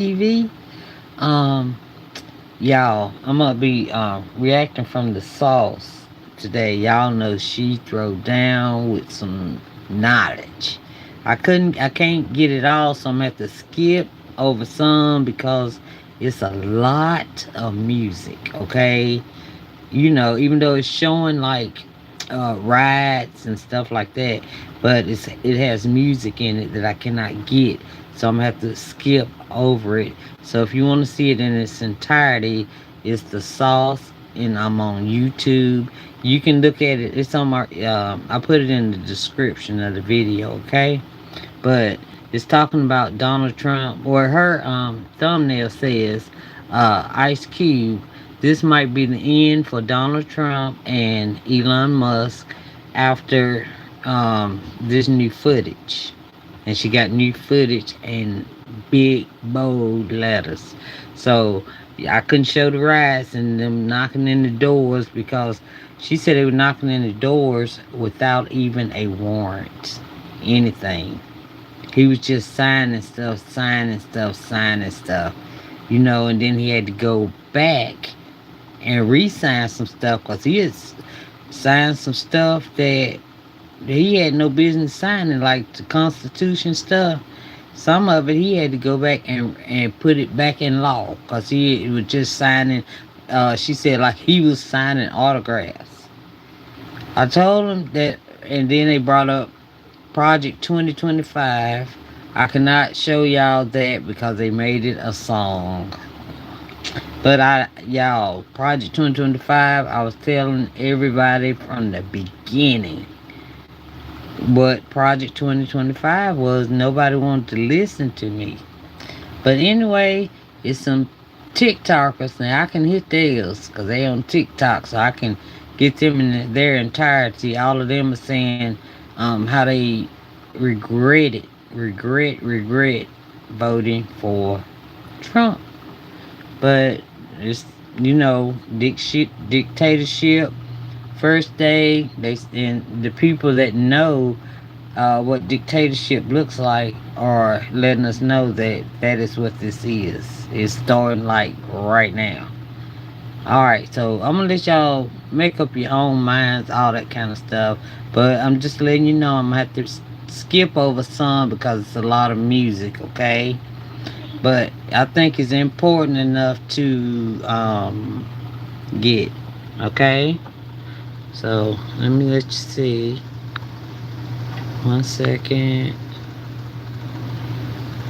TV. Um, y'all, I'm gonna be reacting from the sauce today. Y'all know she throw down with some knowledge. I can't get it all, so I'm gonna have to skip over some because it's a lot of music. Okay, even though it's showing like rides and stuff like that, but it has music in it that I cannot get, so I'm gonna have to skip over it. So if you want to see it in its entirety, it's the sauce, and I'm on YouTube. You can look at it. It's on my. I put it in the description of the video. Okay, but it's talking about Donald Trump, or her thumbnail says, Ice Cube. This might be the end for Donald Trump and Elon Musk after this new footage. And she got new footage and big bold letters. So yeah, I couldn't show the rats and them knocking in the doors because she said they were knocking in the doors without even a warrant, anything. He was just signing stuff, signing stuff, signing stuff, and then he had to go back and re-sign some stuff because he had signed some stuff that he had no business signing, like the Constitution stuff. Some of it he had to go back and put it back in law because he was just signing. She said like he was signing autographs. I told him that, and then they brought up Project 2025. I cannot show y'all that because they made it a song. But y'all, Project 2025, I was telling everybody from the beginning what Project 2025 was. Nobody wanted to listen to me. But anyway, it's some TikTokers. Now I can hit theirs because they on TikTok, so I can get them in their entirety. All of them are saying how they regret it, regret voting for Trump. But it's dictatorship. First day, and the people that know what dictatorship looks like are letting us know that that is what this is. It's starting like right now. All right, so I'm gonna let y'all make up your own minds, all that kind of stuff. But I'm just letting you know I'm gonna have to skip over some because it's a lot of music. Okay, but I think it's important enough to get. Okay, so let me let you see. 1 second.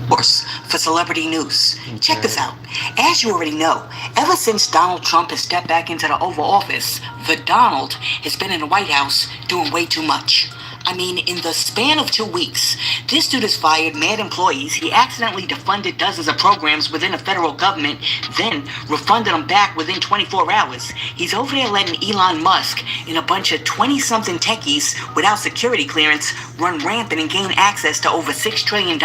Source for celebrity news. Check this Okay. out. As you already know, ever since Donald Trump has stepped back into the Oval Office, the Donald has been in the White House doing way too much. I mean, in the span of 2 weeks, this dude has fired mad employees. He accidentally defunded dozens of programs within the federal government, then refunded them back within 24 hours. He's over there letting Elon Musk and a bunch of 20-something techies without security clearance run rampant and gain access to over $6 trillion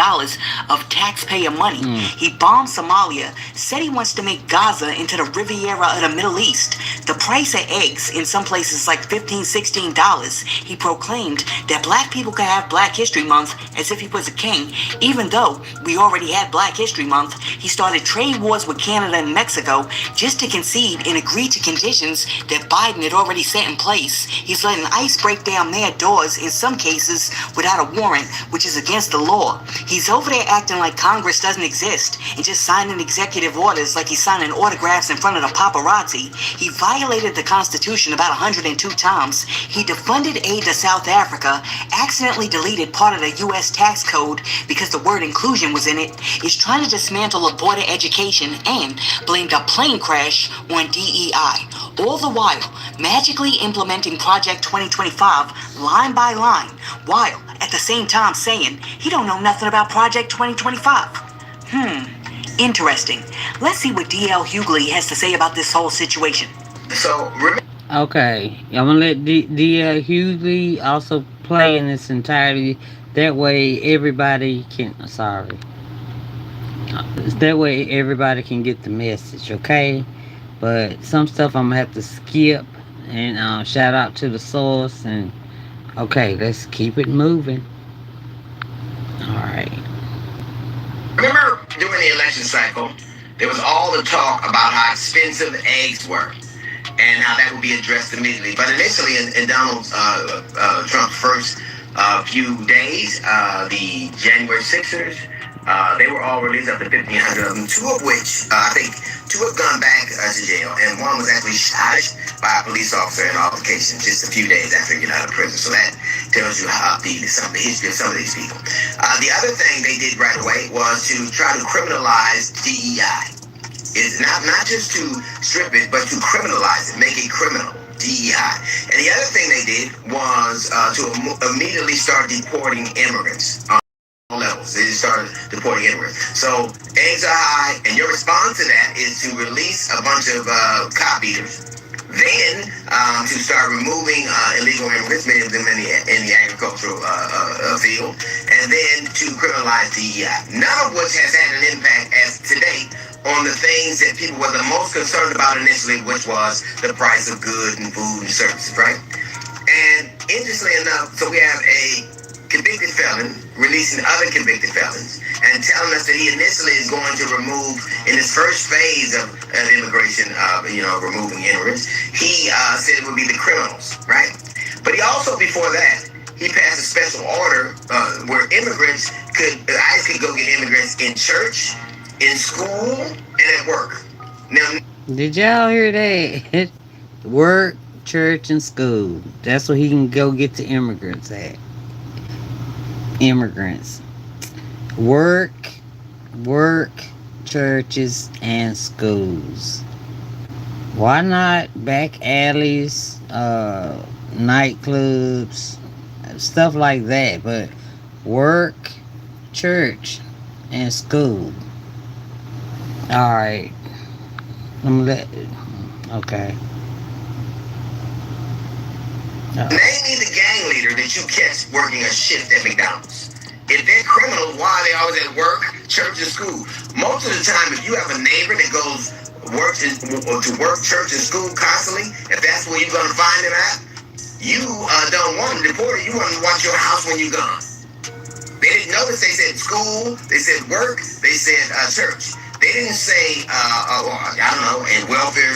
of taxpayer money. He bombed Somalia, said he wants to make Gaza into the Riviera of the Middle East. The price of eggs in some places like $15, $16. He proclaimed that black people could have Black History Month as if he was a king, even though we already had Black History Month. He started trade wars with Canada and Mexico just to concede and agree to conditions that Biden had already set in place. He's letting ICE break down their doors in some cases without a warrant, which is against the law. He's over there acting like Congress doesn't exist and just signing executive orders like he's signing autographs in front of the paparazzi. He violated the Constitution about 102 times. He defunded aid to South Africa, accidentally deleted part of the U.S. tax code because the word inclusion was in it, is trying to dismantle aborted education, and blamed a plane crash on DEI. All the while, magically implementing Project 2025 line by line, while at the same time saying he don't know nothing about Project 2025. Interesting. Let's see what D.L. Hughley has to say about this whole situation. So, Okay, I'm gonna let D.L. Hughley also play in its entirety. That way, everybody can. Sorry. That way, everybody can get the message. Okay, but some stuff I'm gonna have to skip. And shout out to the source. And okay, let's keep it moving. All right. remember During the election cycle, there was all the talk about how expensive eggs were and how that would be addressed immediately. But initially, in Donald Trump's first few days, the January 6ers, they were all released, up to 1,500 of them, two of which, I think, two have gone back to jail, and one was actually shot by a police officer in altercation just a few days after getting out of prison. So that tells you how the history of some of these people. The other thing they did right away was to try to criminalize DEI. It's not just to strip it, but to criminalize it, make it criminal. DEI. And the other thing they did was to immediately start deporting immigrants on all levels. They just started deporting immigrants. So eggs are high, and your response to that is to release a bunch of cop eaters. Then to start removing illegal immigrants, many of them in the agricultural field, and then to criminalize DEI. None of which has had an impact as to date on the things that people were the most concerned about initially, which was the price of goods and food and services, right? And interestingly enough, so we have a convicted felon releasing other convicted felons and telling us that he initially is going to remove, in his first phase of immigration, removing immigrants, he said it would be the criminals, right? But he also, before that, he passed a special order where immigrants ICE could go get immigrants in church, in school, and at work. Now, Did y'all hear that? Work, church, and school. That's where he can go get the immigrants at. Immigrants. Work, churches, and schools. Why not back alleys, nightclubs, stuff like that? But work, church, and school. Alright. Okay. Name me the gang leader that you catch working a shift at McDonald's. If they're criminals, why are they always at work, church, and school? Most of the time, if you have a neighbor that goes to work, church, and school constantly, if that's where you're going to find them at, you don't want them deported. You want them to watch your house when you're gone. They didn't notice they said school, they said work, they said church. They didn't say, in welfare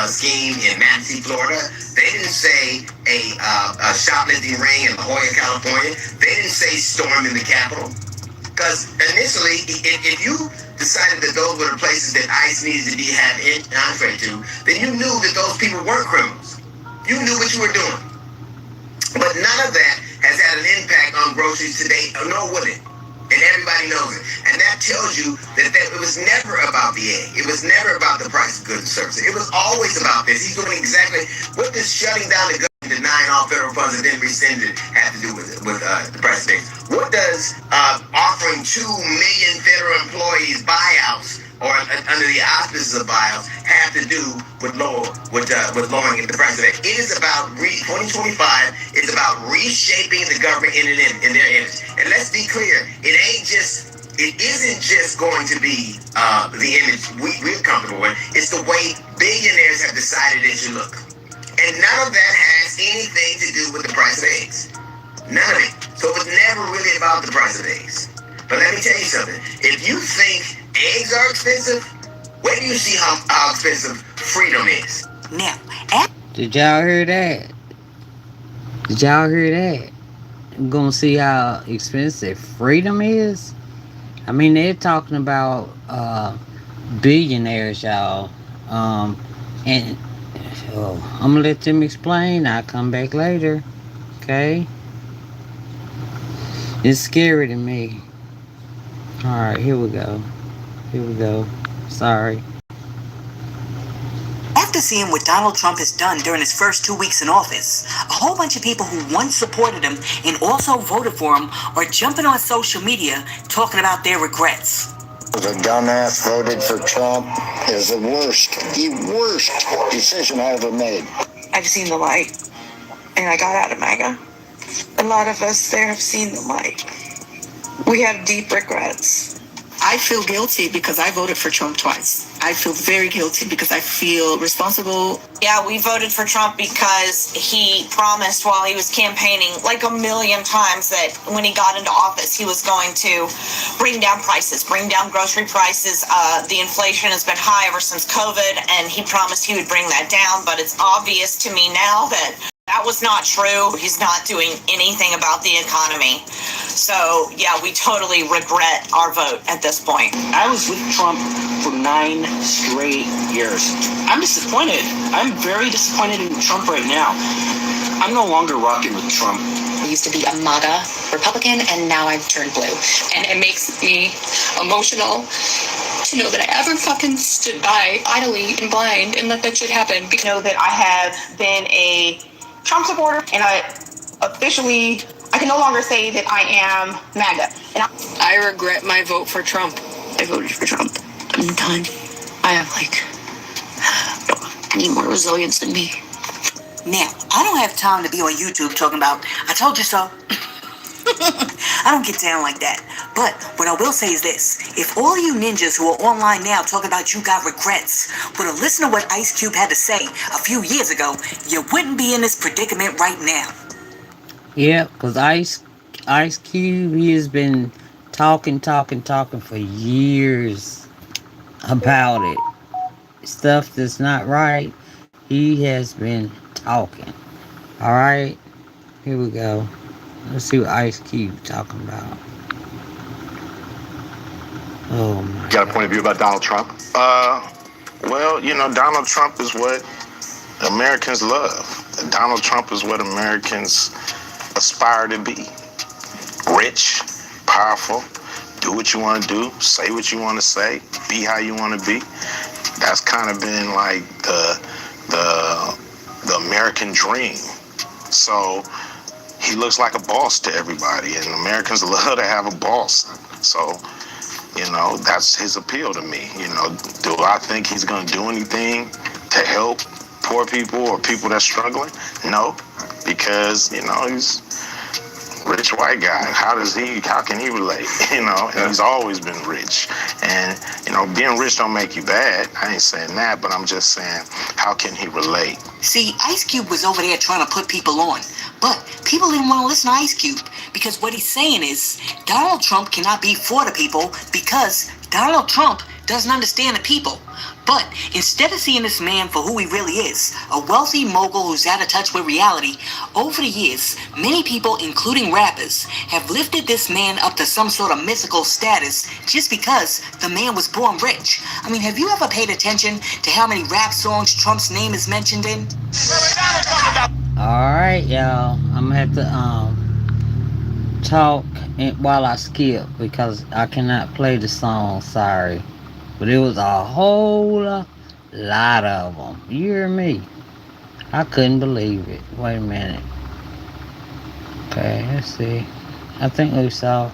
scheme in Manatee, Florida. They didn't say a shoplifting ring in La Jolla, California. They didn't say storm in the Capitol. Because initially, if you decided that those were the places that ICE needed to have entree to, then you knew that those people weren't criminals. You knew what you were doing. But none of that has had an impact on groceries today, nor would it. And everybody knows it. And that tells you that it was never about the egg. It was never about the price of goods and services. It was always about this. He's doing exactly what does shutting down the government, denying all federal funds and then rescinded have to do with the price of eggs. What does offering 2 million federal employees buyouts or under the auspices of buyouts have to do with lowering the price of eggs? It is about 2025. It's about reshaping the government in their image. And let's be clear, it isn't just going to be the image we're comfortable with. It's the way billionaires have decided it should look. And none of that has anything to do with the price of eggs. None of it. So it's never really about the price of eggs. But let me tell you something. If you think eggs are expensive, where do you see how expensive freedom is? Now, Did y'all hear that? Did y'all hear that? I'm gonna see how expensive freedom is. I mean, they're talking about billionaires, y'all. I'm gonna let them explain. I'll come back later. Okay? It's scary to me. Alright, here we go. Sorry. After seeing what Donald Trump has done during his first 2 weeks in office, a whole bunch of people who once supported him and also voted for him are jumping on social media talking about their regrets. The dumbass voted for Trump is the worst decision I ever made. I've seen the light, and I got out of MAGA. A lot of us there have seen the light. We have deep regrets. I feel guilty because I voted for Trump twice. I feel very guilty because I feel responsible. Yeah, we voted for Trump because he promised while he was campaigning like a million times that when he got into office, he was going to bring down prices, bring down grocery prices. The inflation has been high ever since COVID, and he promised he would bring that down. But it's obvious to me now that that was not true. He's not doing anything about the economy. So, yeah, we totally regret our vote at this point. I was with Trump for 9 straight years. I'm disappointed. I'm very disappointed in Trump right now. I'm no longer rocking with Trump. I used to be a MAGA Republican, and now I've turned blue. And it makes me emotional to know that I ever fucking stood by idly and blind and let that shit happen. Because I know that I have been a Trump supporter, and I can no longer say that I am MAGA. And I regret my vote for Trump. I voted for Trump. I'm done. I have I need more resilience in me. Now, I don't have time to be on YouTube talking about, I told you so. I don't get down like that. But what I will say is this. If all you ninjas who are online now talking about you got regrets would have listened to what Ice Cube had to say a few years ago, you wouldn't be in this predicament right now. Yeah, because Ice Cube, he has been talking for years about it. Stuff that's not right, he has been talking. Alright, here we go. Let's see what Ice Cube talking about. Oh my. Got a point of view about Donald Trump? Well, Donald Trump is what Americans love. Donald Trump is what Americans aspire to be. Rich, powerful, do what you want to do, say what you want to say, be how you want to be. That's kind of been like the American dream. So he looks like a boss to everybody, and Americans love to have a boss. So, that's his appeal to me. Do I think he's going to do anything to help poor people or people that's struggling? No, because, he's a rich white guy. How can he relate? And he's always been rich. And, being rich don't make you bad. I ain't saying that, but I'm just saying, how can he relate? See, Ice Cube was over there trying to put people on. But people didn't want to listen to Ice Cube because what he's saying is Donald Trump cannot be for the people because Donald Trump doesn't understand the people. But instead of seeing this man for who he really is, a wealthy mogul who's out of touch with reality, over the years, many people, including rappers, have lifted this man up to some sort of mythical status just because the man was born rich. I mean, have you ever paid attention to how many rap songs Trump's name is mentioned in? Alright, y'all. I'm gonna have to talk while I skip because I cannot play the song, sorry. But it was a whole lot of them. You hear me? I couldn't believe it. Wait a minute. Okay, let's see. I think we saw.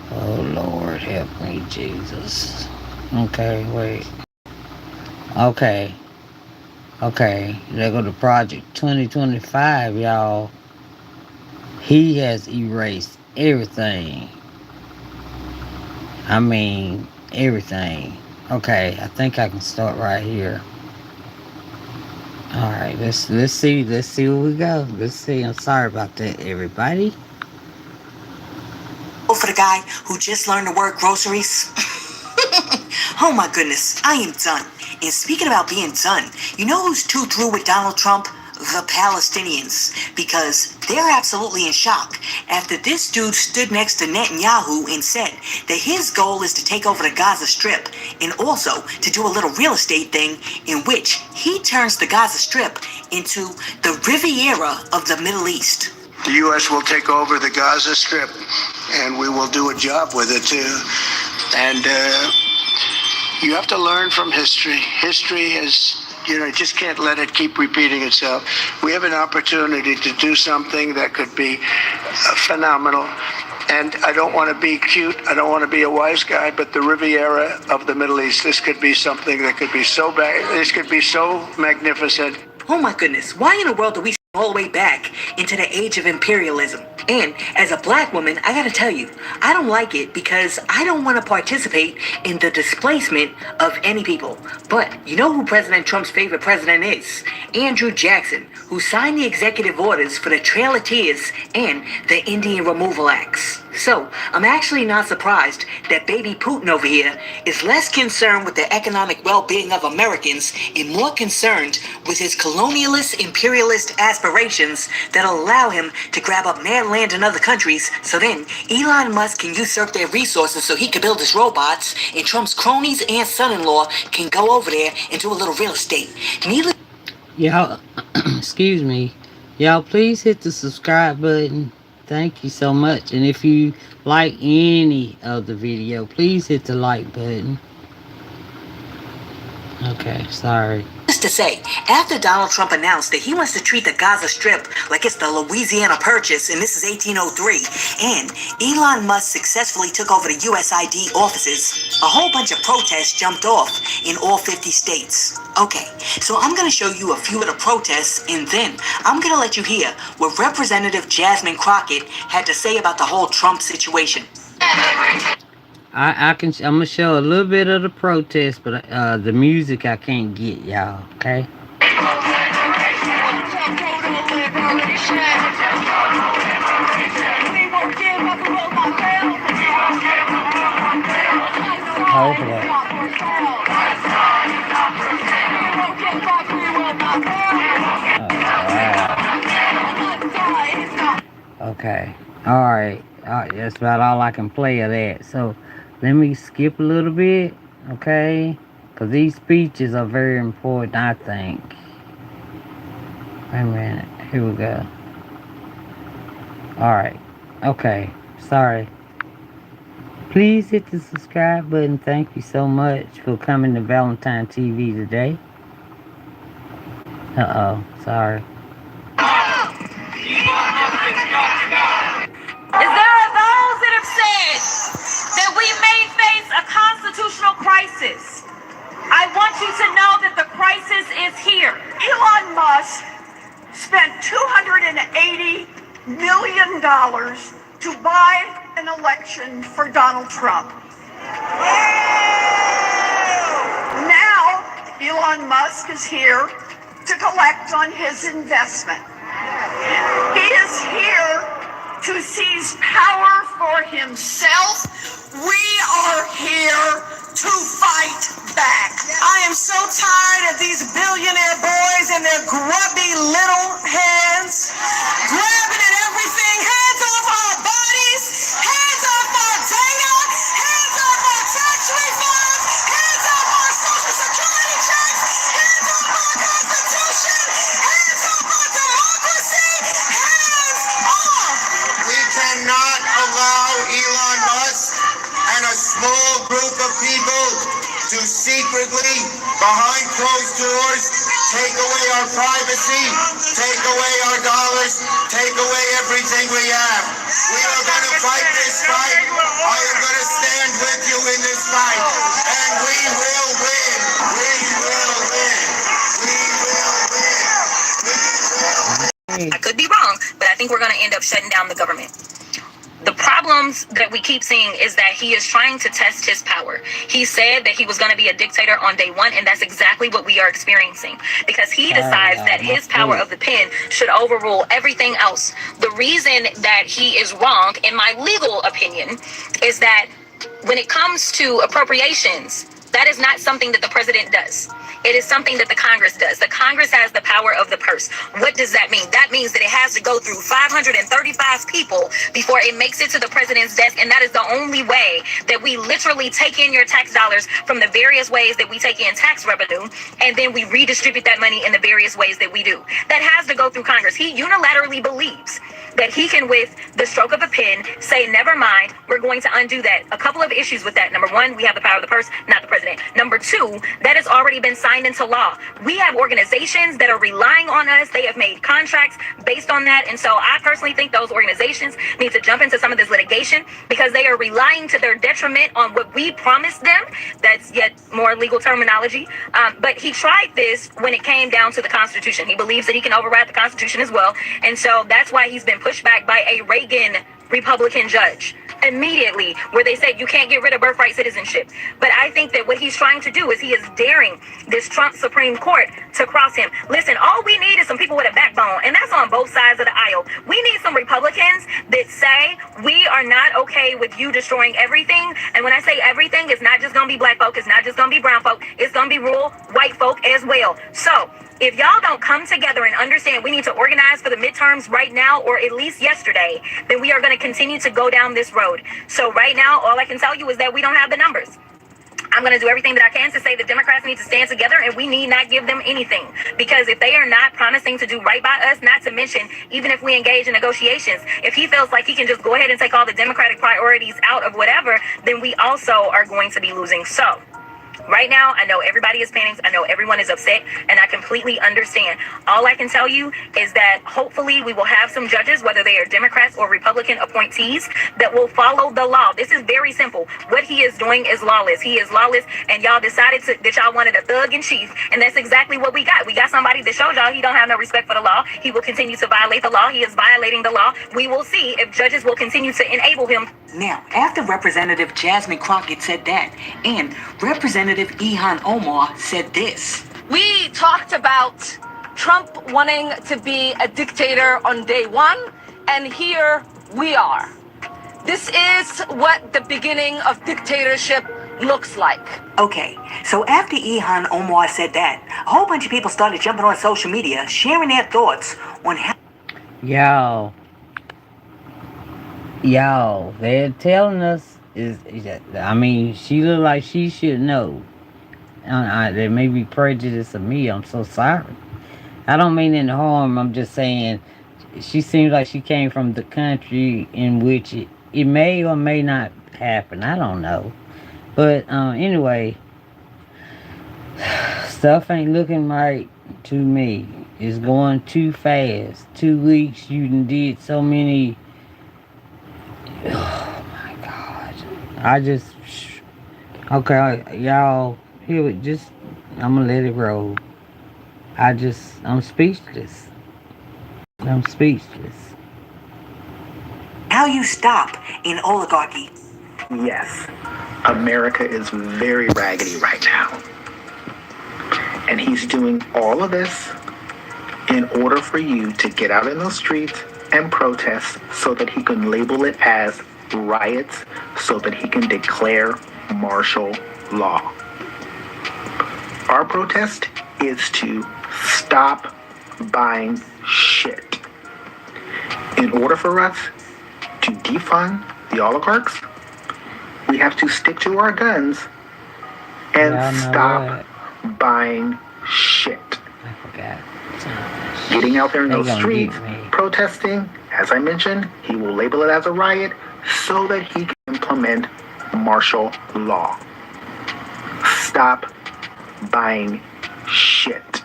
Oh Lord, help me, Jesus. Okay, wait. Okay, there go to Project 2025, y'all. He has erased everything. I mean, everything. Okay, I think I can start right here. All right, let's see where we go. Let's see. I'm sorry about that, everybody. For the guy who just learned the word groceries. Oh my goodness, I am done. And speaking about being done, you know who's too through with Donald Trump? The Palestinians, because they're absolutely in shock after this dude stood next to Netanyahu and said that his goal is to take over the Gaza Strip and also to do a little real estate thing in which he turns the Gaza Strip into the Riviera of the Middle East. The U.S. will take over the Gaza Strip, and we will do a job with it, too. And you have to learn from history. History is... you just can't let it keep repeating itself. We have an opportunity to do something that could be phenomenal. And I don't want to be cute. I don't want to be a wise guy, but the Riviera of the Middle East, this could be something that could be so bad. This could be so magnificent. Oh my goodness, why in the world do we all the way back into the age of imperialism? And as a black woman, I gotta tell you, I don't like it because I don't want to participate in the displacement of any people. But you know who President Trump's favorite president is? Andrew Jackson, who signed the executive orders for the Trail of Tears and the Indian Removal Acts. So, I'm actually not surprised that baby Putin over here is less concerned with the economic well-being of Americans and more concerned with his colonialist, imperialist aspirations that'll allow him to grab up mad land in other countries so then Elon Musk can usurp their resources so he can build his robots and Trump's cronies and son-in-law can go over there and do a little real estate. Y'all, excuse me. Y'all, please hit the subscribe button. Thank you so much. And if you like any of the video, please hit the like button. Okay, sorry. Just to say, after Donald Trump announced that he wants to treat the Gaza Strip like it's the Louisiana Purchase, and this is 1803, and Elon Musk successfully took over the USID offices, a whole bunch of protests jumped off in all 50 states. Okay, so I'm going to show you a few of the protests, and then I'm going to let you hear what Representative Jasmine Crockett had to say about the whole Trump situation. I'm gonna show a little bit of the protest, but the music I can't get, y'all. Okay. Hold on. Okay. All right. That's about all I can play of that. So. Let me skip a little bit, okay? Because these speeches are very important, I think. Wait a minute. Here we go. Alright. Okay. Sorry. Please hit the subscribe button. Thank you so much for coming to Valentine TV today. Uh-oh. Sorry. Is there those that have said that we may face a constitutional crisis? I want you to know that the crisis is here. Elon Musk spent $280 million to buy an election for Donald Trump. Now, Elon Musk is here to collect on his investment. He is here to seize power for himself. We are here to fight back. I am so tired of these billionaire boys and their grubby little hands grabbing at everything. Hands off our bodies, hands off our data, hands off our tax refunds, hands off our social security checks, hands off our constitution, hands off our democracy, hands off. We cannot allow Elon Musk and a small group of people to secretly, behind closed doors, take away our privacy, take away our dollars, take away everything we have. We are going to fight this fight. I am going to stand with you in this fight. And we will win. We will win. We will win. We will win. I could be wrong, but I think we're going to end up shutting down the government. The problems that we keep seeing is that he is trying to test his power. He said that he was going to be a dictator on day one, and that's exactly what we are experiencing, because he decides that his power of the pen should overrule everything else. The reason that he is wrong, in my legal opinion, is that when it comes to appropriations, that is not something that the president does. It is something that the Congress does. The Congress has the power of the purse. What does that mean? That means that it has to go through 535 people before it makes it to the president's desk. And that is the only way that we literally take in your tax dollars from the various ways that we take in tax revenue. And then we redistribute that money in the various ways that we do. That has to go through Congress. He unilaterally believes that he can, with the stroke of a pen, say, never mind, we're going to undo that. A couple of issues with that. Number one, we have the power of the purse, not the president. president. Number two, that has already been signed into law. We have organizations that are relying on us. They have made contracts based on that. And so I personally think those organizations need to jump into some of this litigation because they are relying to their detriment on what we promised them. That's yet more legal terminology. But he tried this when it came down to the Constitution. He believes that he can override the Constitution as well. And so that's why he's been pushed back by a Reagan Republican judge immediately, where they said you can't get rid of birthright citizenship. But I think that what he's trying to do is he is daring this Trump Supreme Court to cross him. Listen, all we need is some people with a backbone, and that's on both sides of the aisle. We need some Republicans that say we are not okay with you destroying everything. And when I say everything, it's not just gonna be black folk, it's not just gonna be brown folk, it's gonna be rural white folk as well. So if y'all don't come together and understand we need to organize for the midterms right now, or at least yesterday, then we are going to continue to go down this road. So right now, all I can tell you is that we don't have the numbers. I'm going to do everything that I can to say the Democrats need to stand together, and we need not give them anything. Because if they are not promising to do right by us, not to mention, even if we engage in negotiations, if he feels like he can just go ahead and take all the Democratic priorities out of whatever, then we also are going to be losing. So right now, I know everybody is panicking. I know everyone is upset, and I completely understand. All I can tell you is that hopefully we will have some judges, whether they are Democrats or Republican appointees, that will follow the law. This is very simple. What he is doing is lawless. He is lawless, and y'all decided that y'all wanted a thug in chief, and that's exactly what we got. We got somebody that showed y'all he don't have no respect for the law. He will continue to violate the law. He is violating the law. We will see if judges will continue to enable him. Now, after Representative Jasmine Crockett said that, and Representative Ilhan Omar said this. We talked about Trump wanting to be a dictator on day one, and here we are. This is what the beginning of dictatorship looks like. Okay, so after Ilhan Omar said that, a whole bunch of people started jumping on social media, sharing their thoughts on how... Y'all, they're telling us I mean, she look like she should know. There may be prejudice of me. I'm so sorry. I don't mean any harm. I'm just saying she seems like she came from the country in which it may or may not happen. I don't know. But anyway, stuff ain't looking right to me. It's going too fast. 2 weeks, you done did so many... Oh my God. Okay, y'all, here, I'm gonna let it roll. I'm speechless. How you stop an oligarchy? Yes, America is very raggedy right now. And he's doing all of this in order for you to get out in the streets and protest so that he can label it as riots, so that he can declare martial law. Our protest is to stop buying shit. In order for us to defund the oligarchs, we have to stick to our guns and stop buying shit. I forgot. Getting out there in those streets, protesting, as I mentioned, he will label it as a riot so that he can implement martial law. Stop buying shit.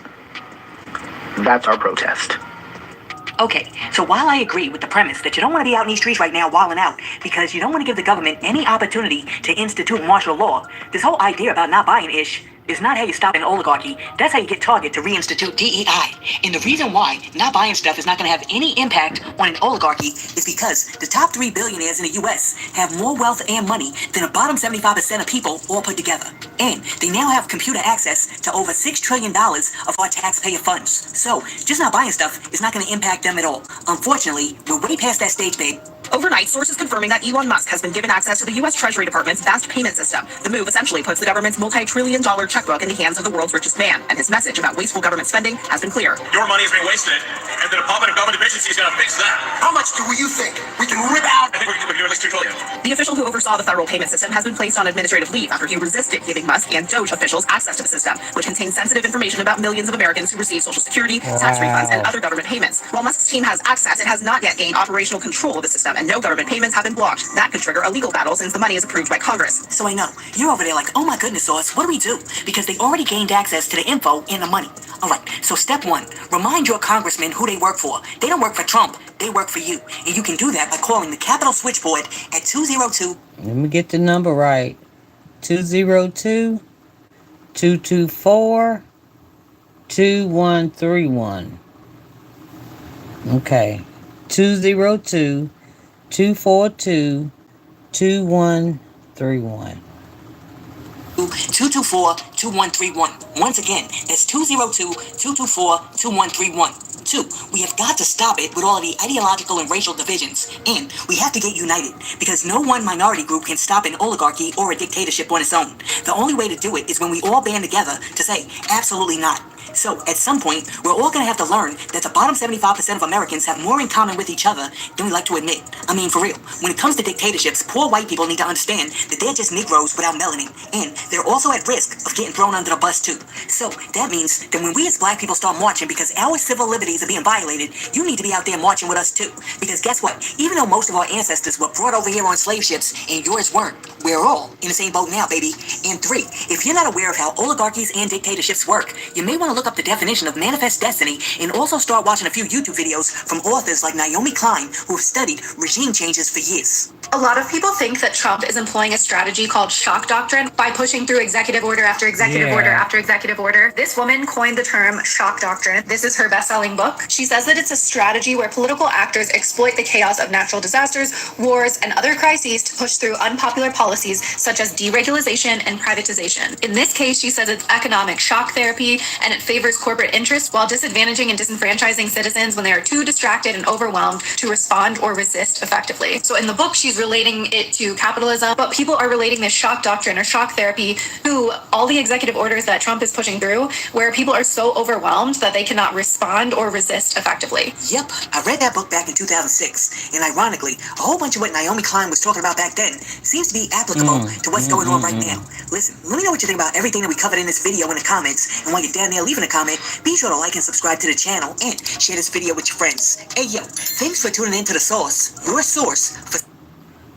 That's our protest. Okay, so while I agree with the premise that you don't want to be out in these streets right now wilding out because you don't want to give the government any opportunity to institute martial law, this whole idea about not buying ish is not how you stop an oligarchy. That's how you get Target to reinstitute DEI. And the reason why not buying stuff is not going to have any impact on an oligarchy is because the top 3 billionaires in the U.S. have more wealth and money than the bottom 75% of people all put together. And they now have computer access to over $6 trillion of our taxpayer funds. So just not buying stuff is not going to impact them at all. Unfortunately, we're way past that stage, babe. Overnight, sources confirming that Elon Musk has been given access to the U.S. Treasury Department's vast payment system. The move essentially puts the government's multi-trillion-dollar checkbook in the hands of the world's richest man, and his message about wasteful government spending has been clear. Your money is being wasted, and the Department of Government Efficiency is going to fix that. How much do you think we can rip out? I think we can at least $2 trillion. The official who oversaw the federal payment system has been placed on administrative leave after he resisted giving Musk and Doge officials access to the system, which contains sensitive information about millions of Americans who receive Social Security, tax refunds, and other government payments. While Musk's team has access, it has not yet gained operational control of the system, and and no government payments have been blocked. That could trigger a legal battle since the money is approved by Congress. So I know. You're over there like, oh my goodness, Sauce, what do we do? Because they already gained access to the info and the money. All right, so step one, remind your congressmen who they work for. They don't work for Trump, they work for you. And you can do that by calling the Capitol switchboard at 202. Let me get the number right. 202 224 2131. Okay. 202 242 2131. 224-2131. Once again, that's 202-224-2131. Two, we have got to stop it with all of the ideological and racial divisions. And we have to get united, because no one minority group can stop an oligarchy or a dictatorship on its own. The only way to do it is when we all band together to say, absolutely not. So, at some point, we're all going to have to learn that the bottom 75% of Americans have more in common with each other than we like to admit. I mean, for real, when it comes to dictatorships, poor white people need to understand that they're just Negroes without melanin, and they're also at risk of getting thrown under the bus too. So, that means that when we as black people start marching because our civil liberties are being violated, you need to be out there marching with us too. Because guess what? Even though most of our ancestors were brought over here on slave ships and yours weren't, we're all in the same boat now, baby. And three, if you're not aware of how oligarchies and dictatorships work, you may want to look up the definition of manifest destiny and also start watching a few YouTube videos from authors like Naomi Klein who have studied regime changes for years. A lot of people think that Trump is employing a strategy called shock doctrine by pushing through executive order after executive order after executive order. This woman coined the term shock doctrine. This is her best-selling book. She says that it's a strategy where political actors exploit the chaos of natural disasters, wars, and other crises to push through unpopular policies such as deregulation and privatization. In this case, she says it's economic shock therapy and it favors corporate interests while disadvantaging and disenfranchising citizens when they are too distracted and overwhelmed to respond or resist effectively. So in the book, she's relating it to capitalism, but people are relating this shock doctrine or shock therapy to all the executive orders that Trump is pushing through, where people are so overwhelmed that they cannot respond or resist effectively. Yep, I read that book back in 2006, and ironically, a whole bunch of what Naomi Klein was talking about back then seems to be applicable to what's going on right now. Listen, let me know what you think about everything that we covered in this video in the comments, and while you're down there leaving a comment, be sure to like and subscribe to the channel, and share this video with your friends. Hey yo, thanks for tuning in to The Source, your source for...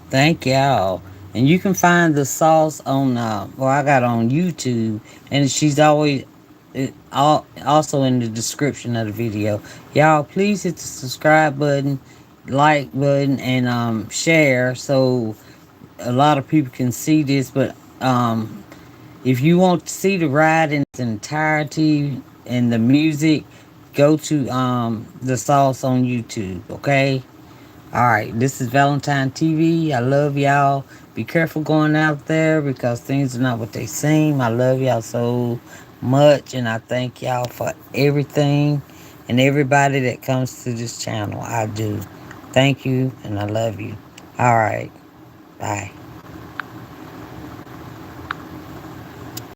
Thank y'all. And you can find the sauce on, I got on YouTube, and she's always also in the description of the video. Y'all, please hit the subscribe button, like button, and share so a lot of people can see this. But if you want to see the ride in its entirety and the music, go to the sauce on YouTube. Okay. All right, this is Valentine TV. I love y'all. Be careful going out there because things are not what they seem. I love y'all so much, and I thank y'all for everything and everybody that comes to this channel. I do. Thank you, and I love you. All right, bye.